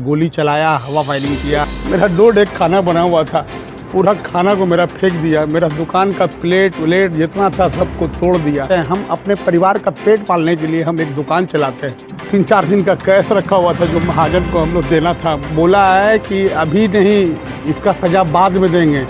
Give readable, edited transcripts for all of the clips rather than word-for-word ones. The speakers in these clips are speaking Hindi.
गोली चलाया, हवा फायरिंग किया। मेरा 2 डेग खाना बना हुआ था, पूरा खाना को मेरा फेंक दिया। मेरा दुकान का प्लेट व्लेट जितना था सबको तोड़ दिया। हम अपने परिवार का पेट पालने के लिए हम एक दुकान चलाते हैं। 3-4 दिन का कैश रखा हुआ था जो महाजन को हम लोग देना था। बोला है कि अभी नहीं, इसका सजा बाद में देंगे,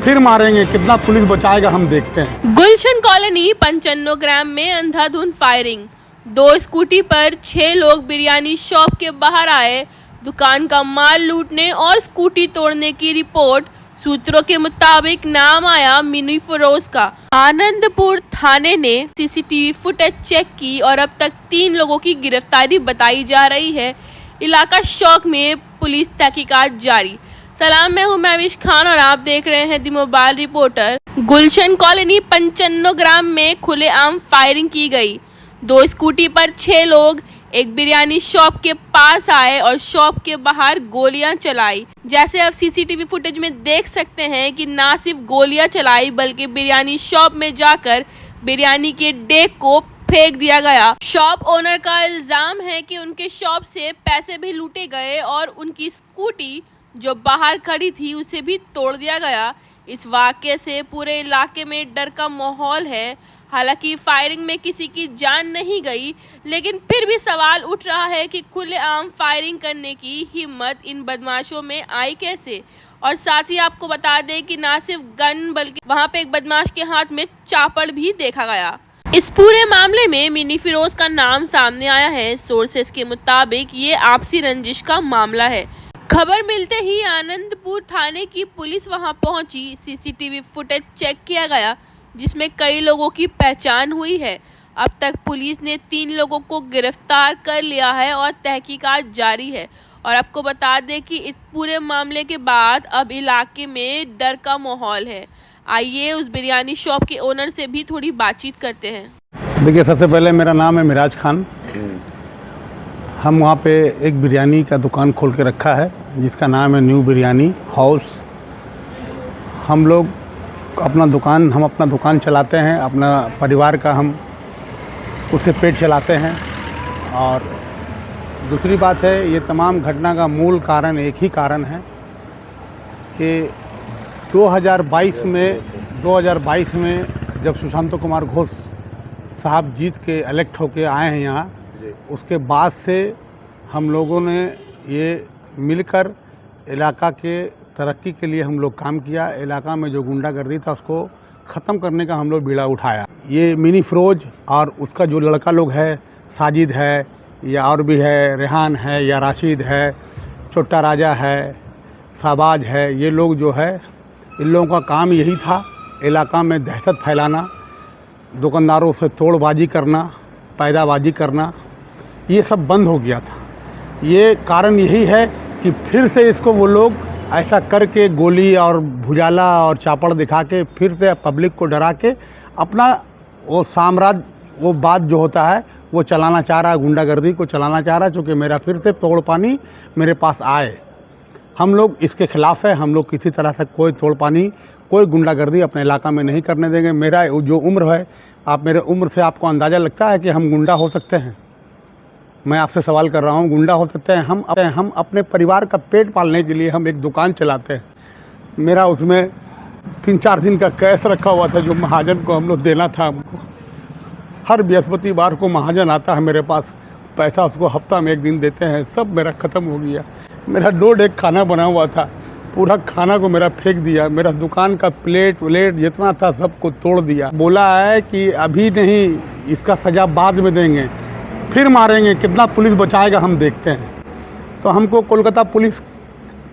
फिर मारेंगे। कितना पुलिस बचाएगा हम देखते हैं। गुलशन कॉलोनी 95 ग्राम में अंधाधुंध फायरिंग। 2 स्कूटी पर 6 लोग बिरयानी शॉप के बाहर आए दुकान का माल लूटने और स्कूटी तोड़ने की रिपोर्ट। सूत्रों के मुताबिक नाम आया मिनी फिरोज का। आनंदपुर थाने ने सीसीटीवी फुटेज चेक की और अब तक 3 लोगों की गिरफ्तारी बताई जा रही है। इलाका शौक में, पुलिस तहकीकात जारी। सलाम, मैं हूं महविश खान और आप देख रहे हैं दी मोबाइल रिपोर्टर। गुलशन कॉलोनी 95 ग्राम में खुलेआम फायरिंग की गई। 2 स्कूटी पर 6 लोग एक बिरयानी शॉप के पास आए और शॉप के बाहर गोलियां चलाई। जैसे अब सीसीटीवी फुटेज में देख सकते हैं कि ना सिर्फ गोलियां चलाई बल्कि बिरयानी शॉप में जाकर बिरयानी के डेग को फेंक दिया गया। शॉप ओनर का इल्जाम है कि उनके शॉप से पैसे भी लूटे गए और उनकी स्कूटी जो बाहर खड़ी थी उसे भी तोड़ दिया गया। इस वाक़ये से पूरे इलाके में डर का माहौल है। हालांकि फायरिंग में किसी की जान नहीं गई, लेकिन फिर भी सवाल उठ रहा है कि खुलेआम फायरिंग करने की हिम्मत इन बदमाशों में आई कैसे। और साथ ही आपको बता दें कि ना सिर्फ गन बल्कि वहां पे एक बदमाश के हाथ में चापड़ भी देखा गया। इस पूरे मामले में मिनी फिरोज का नाम सामने आया है। सोर्सेस के मुताबिक ये आपसी रंजिश का मामला है। खबर मिलते ही आनंदपुर थाने की पुलिस वहां पहुंची। सीसीटीवी फुटेज चेक किया गया जिसमें कई लोगों की पहचान हुई है। अब तक पुलिस ने 3 लोगों को गिरफ्तार कर लिया है और तहकीकात जारी है। और आपको बता दें कि इस पूरे मामले के बाद अब इलाके में डर का माहौल है। आइए उस बिरयानी शॉप के ओनर से भी थोड़ी बातचीत करते हैं। देखिए, सबसे पहले मेरा नाम है मिराज खान। हम वहाँ पे एक बिरयानी का दुकान खोल के रखा है जिसका नाम है न्यू बिरयानी हाउस। हम अपना दुकान चलाते हैं, अपना परिवार का हम उससे पेट चलाते हैं। और दूसरी बात है, ये तमाम घटना का मूल कारण एक ही कारण है कि 2022 में जब सुशांत कुमार घोष साहब जीत के इलेक्ट होके आए हैं यहाँ, उसके बाद से हम लोगों ने ये मिलकर इलाका के तरक्की के लिए हम लोग काम किया। इलाका में जो गुंडागर्दी था उसको ख़त्म करने का हम लोग बीड़ा उठाया। ये मिनी फिरोज और उसका जो लड़का लोग है, साजिद है या और भी है, रेहान है या राशिद है, छोटा राजा है, शाहबाज है, ये लोग जो है, इन लोगों का काम यही था इलाका में दहशत फैलाना, दुकानदारों से तोड़बाजी करना, पैदाबाजी करना। ये सब बंद हो गया था। ये कारण यही है कि फिर से इसको वो लोग ऐसा करके गोली और भुजाला और चापड़ दिखा के फिर से पब्लिक को डरा के अपना वो साम्राज्य, वो बात जो होता है वो चलाना चाह रहा है, गुंडागर्दी को चलाना चाह रहा है। चूँकि मेरा फिर से तोड़ पानी मेरे पास आए, हम लोग इसके ख़िलाफ़ है। हम लोग किसी तरह से कोई तोड़ पानी, कोई गुंडागर्दी अपने इलाका में नहीं करने देंगे। मेरा जो उम्र है, आप मेरे उम्र से आपको अंदाज़ा लगता है कि हम गुंडा हो सकते हैं? मैं आपसे सवाल कर रहा हूँ, गुंडा हो सकते हैं? हम अपने परिवार का पेट पालने के लिए हम एक दुकान चलाते हैं। मेरा उसमें 3-4 दिन का कैश रखा हुआ था जो महाजन को हम लोग देना था। हमको हर बृहस्पतिवार को महाजन आता है मेरे पास, पैसा उसको हफ्ता में 1 दिन देते हैं। सब मेरा ख़त्म हो गया। मेरा 2 डेग खाना बना हुआ था, पूरा खाना को मेरा फेंक दिया। मेरा दुकान का प्लेट व्लेट जितना था सबको तोड़ दिया। बोला है कि अभी नहीं, इसका सजा बाद में देंगे, फिर मारेंगे। कितना पुलिस बचाएगा हम देखते हैं। तो हमको कोलकाता पुलिस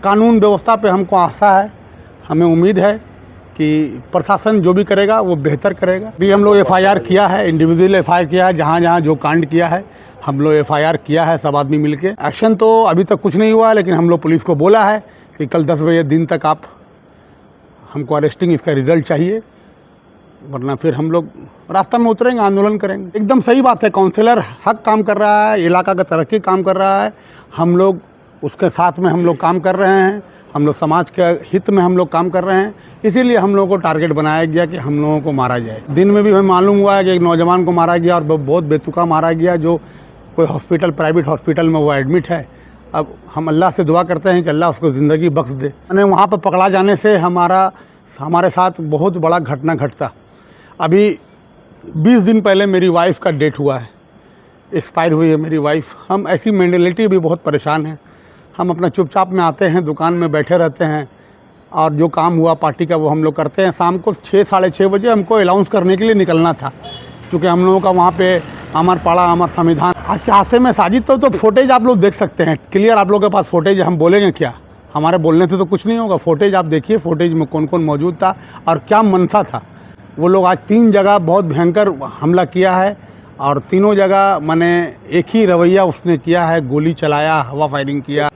कानून व्यवस्था पे हमको आशा है, हमें उम्मीद है कि प्रशासन जो भी करेगा वो बेहतर करेगा। अभी हम लोग FIR किया है, इंडिविजुअल FIR किया है। जहाँ जहाँ जो कांड किया है हम लोग FIR किया है, सब आदमी मिलके। एक्शन तो अभी तक कुछ नहीं हुआ है, लेकिन हम लोग पुलिस को बोला है कि कल 10 बजे दिन तक आप हमको अरेस्टिंग इसका रिज़ल्ट चाहिए, वरना फिर हम लोग रास्ता में उतरेंगे, आंदोलन करेंगे। एकदम सही बात है, काउंसलर हक काम कर रहा है, इलाका का तरक्की काम कर रहा है। हम लोग उसके साथ में हम लोग काम कर रहे हैं। हम लोग समाज के हित में हम लोग काम कर रहे हैं। इसीलिए हम लोगों को टारगेट बनाया गया कि हम लोगों को मारा जाए। दिन में भी हमें मालूम हुआ है कि एक नौजवान को मारा गया और बहुत बेतुका मारा गया, जो कोई हॉस्पिटल, प्राइवेट हॉस्पिटल में वो एडमिट है। अब हम अल्लाह से दुआ करते हैं कि अल्लाह उसको ज़िंदगी बख्श दे। मैंने वहाँ पर पकड़ा जाने से हमारे साथ बहुत बड़ा घटना घटता। अभी 20 दिन पहले मेरी वाइफ़ का डेथ हुआ है, एक्सपायर हुई है मेरी वाइफ़। हम ऐसी मेंटलिटी भी बहुत परेशान हैं। हम अपना चुपचाप में आते हैं, दुकान में बैठे रहते हैं और जो काम हुआ पार्टी का वो हम लोग करते हैं। शाम को 6 साढ़े 6 बजे हमको अनाउंस करने के लिए निकलना था, क्योंकि हम लोगों का वहाँ पे अमर पाड़ा अमर संविधान। आज के हादसे में साजिद तो फुटेज आप लोग देख सकते हैं, क्लियर आप लोगों के पास फुटेज। हम बोलेंगे क्या, हमारे बोलने से तो कुछ नहीं होगा। फुटेज आप देखिए, फुटेज में कौन कौन मौजूद था और क्या मनसा था। वो लोग आज 3 जगह बहुत भयंकर हमला किया है और तीनों जगह मैंने एक ही रवैया उसने किया है, गोली चलाया, हवा फायरिंग किया।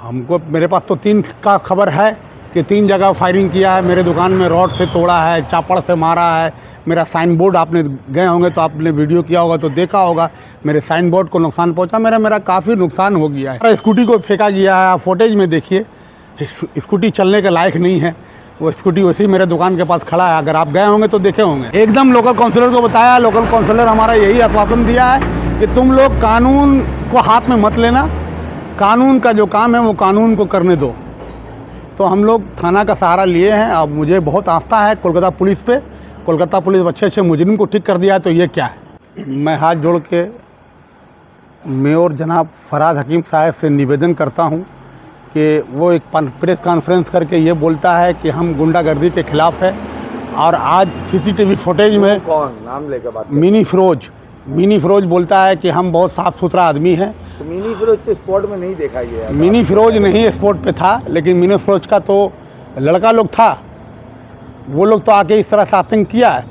हमको मेरे पास तो 3 का खबर है कि 3 जगह फायरिंग किया है। मेरे दुकान में रॉड से तोड़ा है, चापड़ से मारा है। मेरा साइन बोर्ड, आपने गए होंगे तो आपने वीडियो किया होगा तो देखा होगा, मेरे साइन बोर्ड को नुकसान पहुंचा। मेरा काफ़ी नुकसान हो गया है। स्कूटी को फेंका गया है, आप फुटेज में देखिए, स्कूटी चलने के लायक नहीं है। वो स्कूटी वैसे ही मेरे दुकान के पास खड़ा है, अगर आप गए होंगे तो देखे होंगे। एकदम लोकल काउंसलर को बताया, लोकल काउंसलर हमारा यही आश्वासन दिया है कि तुम लोग कानून को हाथ में मत लेना, कानून का जो काम है वो कानून को करने दो। तो हम लोग थाना का सहारा लिए हैं। अब मुझे बहुत आस्था है कोलकाता पुलिस पे। कोलकाता पुलिस अच्छे मुजरिम को ठीक कर दिया है, तो ये क्या है। मैं हाथ जोड़ के मेयर जनाब फराज हकीम साहब से निवेदन करता हूँ कि वो एक प्रेस कॉन्फ्रेंस करके ये बोलता है कि हम गुंडागर्दी के खिलाफ है। और आज सीसीटीवी फुटेज में कौन नाम लेकर बात मिनी फिरोज बोलता है कि हम बहुत साफ़ सुथरा आदमी हैं। तो मिनी फिरोज तो स्पॉट में नहीं देखा गया। मिनी फिरोज नहीं स्पॉट पे था, लेकिन मिनी फिरोज का तो लड़का लोग था, वो लोग तो आके इस तरह से आतंक किया है,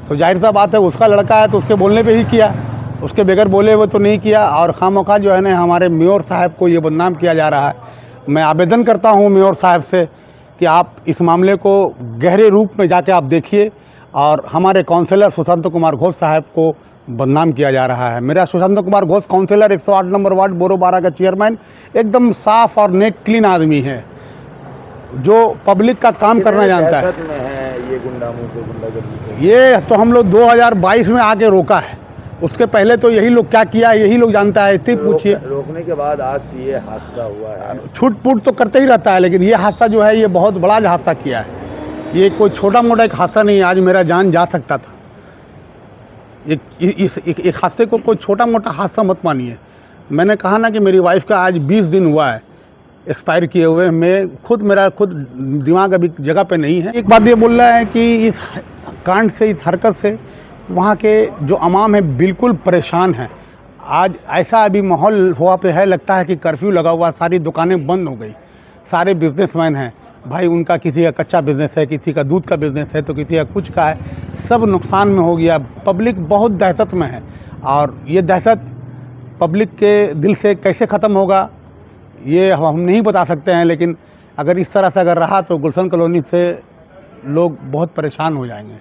तो जाहिर सा बात है उसका लड़का है तो उसके बोलने पे ही किया, उसके बगैर बोले हुए तो नहीं किया। और खामोखा जो है ना हमारे मेयर साहब को ये बदनाम किया जा रहा है। मैं आवेदन करता हूँ मेयर साहब से कि आप इस मामले को गहरे रूप में जाके आप देखिए। और हमारे काउंसलर सुशांत कुमार घोष साहब को बदनाम किया जा रहा है। मेरा Sushant Kumar Ghosh councillor 108 number ward borough 12 का चेयरमैन, एकदम साफ और नेट क्लीन आदमी है जो पब्लिक का काम करना जानता है। ये गुंडागर्दी ये तो हम लोग 2022 में आके रोका है, उसके पहले तो यही लोग क्या किया है यही लोग जानता है। इतनी पूछिए, रोकने के बाद आज ये हादसा हुआ है। छूट फूट तो करते ही रहता है, लेकिन ये हादसा जो है ये बहुत बड़ा हादसा किया है। ये कोई छोटा मोटा एक हादसा नहीं, आज मेरा जान जा सकता था। एक हादसे को कोई छोटा मोटा हादसा मत मानिए। मैंने कहा ना कि मेरी वाइफ का आज 20 दिन हुआ है एक्सपायर किए हुए। मेरा खुद दिमाग अभी जगह पे नहीं है। एक बात ये बोल रहा है कि इस कांड से, इस हरकत से वहाँ के जो अवाम है बिल्कुल परेशान है। आज ऐसा अभी माहौल हुआ पे है, लगता है कि कर्फ्यू लगा हुआ, सारी दुकानें बंद हो गई। सारे बिजनेसमैन हैं भाई, उनका किसी का कच्चा बिजनेस है, किसी का दूध का बिजनेस है, तो किसी का कुछ का है, सब नुकसान में हो गया। पब्लिक बहुत दहशत में है और ये दहशत पब्लिक के दिल से कैसे ख़त्म होगा ये हम नहीं बता सकते हैं। लेकिन अगर इस तरह से अगर रहा तो गुलशन कॉलोनी से लोग बहुत परेशान हो जाएंगे।